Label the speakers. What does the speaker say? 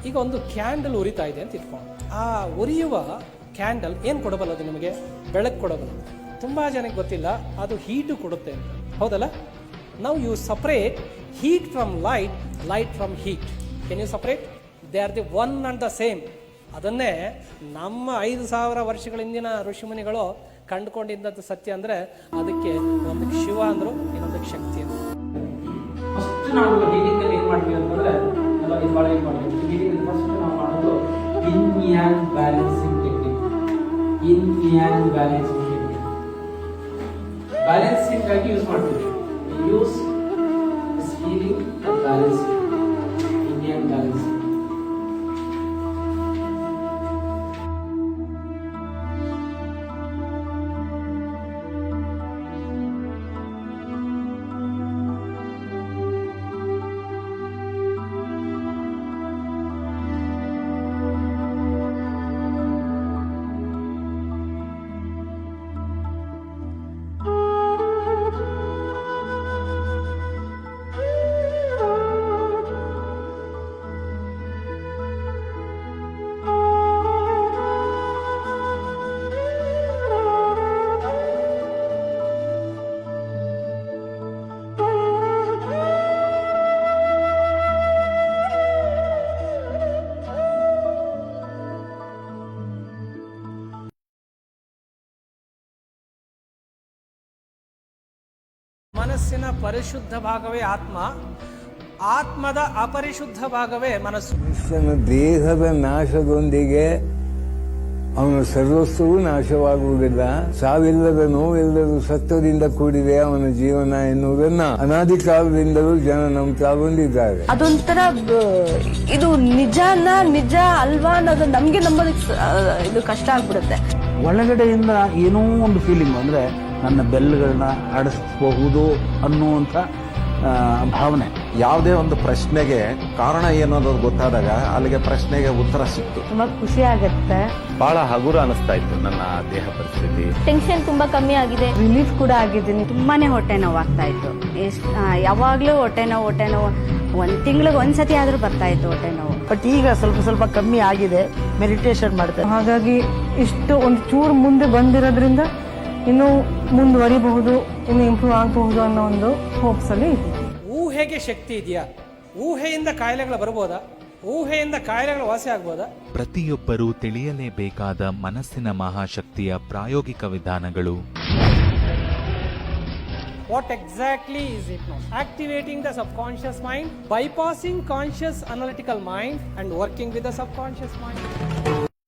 Speaker 1: ಈಗ ಒಂದು ಕ್ಯಾಂಡಲ್ ಉರಿತಾ ಇದೆ ಅಂತ ಇಟ್ಕೊಂಡು, ಆ ಉರಿಯುವ ಕ್ಯಾಂಡಲ್ ಏನು ಕೊಡಬಲ್ಲದು ನಿಮಗೆ? ಬೆಳಕು ಕೊಡಬಲ್ಲದು. ತುಂಬ ಜನಕ್ಕೆ ಗೊತ್ತಿಲ್ಲ ಅದು ಹೀಟು ಕೊಡುತ್ತೆ ಅಂತ, ಹೌದಲ್ಲ? ನಾವು you separate heat from light, light from heat. Can you separate? They are the one and the same. ಅದನ್ನೇ ನಮ್ಮ 5,000 ವರ್ಷಗಳ ಹಿಂದಿನ ಋಷಿಮುನಿಗಳು ಕಂಡುಕೊಂಡಿದ್ದಂಥ ಸತ್ಯ ಅಂದರೆ ಅದಕ್ಕೆ ಒಂದಕ್ಕೆ ಶಿವ ಅಂದರು, ಇನ್ನೊಂದಕ್ಕೆ ಶಕ್ತಿ ಅಂತ. ಫಸ್ಟ್ ನಾವು ಹೀಟಿಂಗಲ್ಲಿ ಏನು ಮಾಡ್ತೀವಿ ಅಂತಂದರೆ ಎಲ್ಲ ಇದು ಭಾಳ ಇಂಪಾರ್ಟೆಂಟ್. ಹೀಟಿಂಗ್ ಫಸ್ಟ್ ನಾವು ಮಾಡೋದು yin yang balancing technique. Yin yang balancing technique balancing ಆಗಿ ಯೂಸ್ ಮಾಡ್ತೀವಿ. Use heating and balancing, yin yang balancing. ಮನಸ್ಸಿನ ಪರಿಶುದ್ಧ ಭಾಗವೇ ಆತ್ಮ, ಆತ್ಮದ ಅಪರಿಶುದ್ಧ ಭಾಗವೇ ಮನಸ್ಸು.
Speaker 2: ಮನುಷ್ಯನ ದೇಹದ ನಾಶದೊಂದಿಗೆ ಅವನ ಸರ್ವಸ್ವವೂ ನಾಶವಾಗುವುದಿಲ್ಲ. ಸಾವಿಲ್ಲದ ನೋವಿಲ್ಲದ ಸತ್ವದಿಂದ ಕೂಡಿದೆ ಅವನ ಜೀವನ ಎನ್ನುವುದನ್ನ ಅನಾದಿ ಕಾಲದಿಂದಲೂ ಜನ ನಂಬ್ತಾ ಬಂದಿದ್ದಾರೆ.
Speaker 3: ಅದೊಂಥರ ಇದು ನಿಜ ಅಲ್ವಾ ಅನ್ನೋದು ನಮ್ಗೆ ನಂಬೋದಕ್ಕೆ ಇದು ಕಷ್ಟ ಆಗ್ಬಿಡುತ್ತೆ.
Speaker 4: ಒಳಗಡೆಯಿಂದ ಏನೋ ಒಂದು ಫೀಲಿಂಗ್ ಅಂದ್ರೆ ನನ್ನ ಬೆಲ್ಲುಗಳನ್ನ ಆಡಿಸಬಹುದು ಅನ್ನುವಂಥ ಭಾವನೆ.
Speaker 5: ಯಾವುದೇ ಒಂದು ಪ್ರಶ್ನೆಗೆ ಕಾರಣ ಏನು ಅನ್ನೋದು ಗೊತ್ತಾದಾಗ ಅಲ್ಲಿಗೆ ಪ್ರಶ್ನೆಗೆ ಉತ್ತರ ಸಿಕ್ತು.
Speaker 3: ತುಂಬಾ ಖುಷಿ ಆಗತ್ತೆ.
Speaker 6: ಬಹಳ ಹಗುರ ಅನಿಸ್ತಾ ಇತ್ತು ನನ್ನ ದೇಹ ಪರಿಸ್ಥಿತಿ.
Speaker 3: ಟೆನ್ಷನ್ ತುಂಬಾ ಕಮ್ಮಿ ಆಗಿದೆ. ರಿಲೀಫ್ ಕೂಡ ಆಗಿದ್ದೀನಿ. ತುಂಬಾನೇ ಹೊಟ್ಟೆ ನೋವು ಆಗ್ತಾ ಇತ್ತು. ಯಾವಾಗ್ಲೂ ಹೊಟ್ಟೆ ನೋವು 1 ತಿಂಗಳಿಗೆ ಒಂದ್ಸತಿ ಆದ್ರೂ ಬರ್ತಾ ಇತ್ತು ಹೊಟ್ಟೆ ನೋವು.
Speaker 7: ಬಟ್ ಈಗ ಸ್ವಲ್ಪ ಕಮ್ಮಿ ಆಗಿದೆ. ಮೆಡಿಟೇಷನ್ ಮಾಡ್ತಾರೆ, ಹಾಗಾಗಿ ಇಷ್ಟು ಒಂದು ಚೂರು ಮುಂದೆ ಬಂದಿರೋದ್ರಿಂದ ಇನ್ನು ಮುಂದುವರಿಬಹುದು, ಇನ್ನು ಇಂಪ್ರೂವ್ ಆಗಬಹುದು ಅನ್ನೋ ಒಂದು ಹೋಪ್ಸ್ ಅಲ್ಲಿ ಇದೆ.
Speaker 1: ಊಹೆಗೆ ಶಕ್ತಿ ಇದೆಯಾ? ಊಹೆಯಿಂದ ಕಾಯಿಲೆಗಳು ಬರ್ಬೋದಾ? ಊಹೆಯಿಂದ ಕಾಯಿಲೆಗಳು ವಾಸಿ ಆಗ್ಬೋದಾ?
Speaker 8: ಪ್ರತಿಯೊಬ್ಬರೂ ತಿಳಿಯಲೇಬೇಕಾದ ಮನಸ್ಸಿನ ಮಹಾಶಕ್ತಿಯ ಪ್ರಾಯೋಗಿಕ ವಿಧಾನಗಳು.
Speaker 1: What exactly is hypnosis? Activating the subconscious mind, bypassing conscious analytical mind and working with the subconscious mind.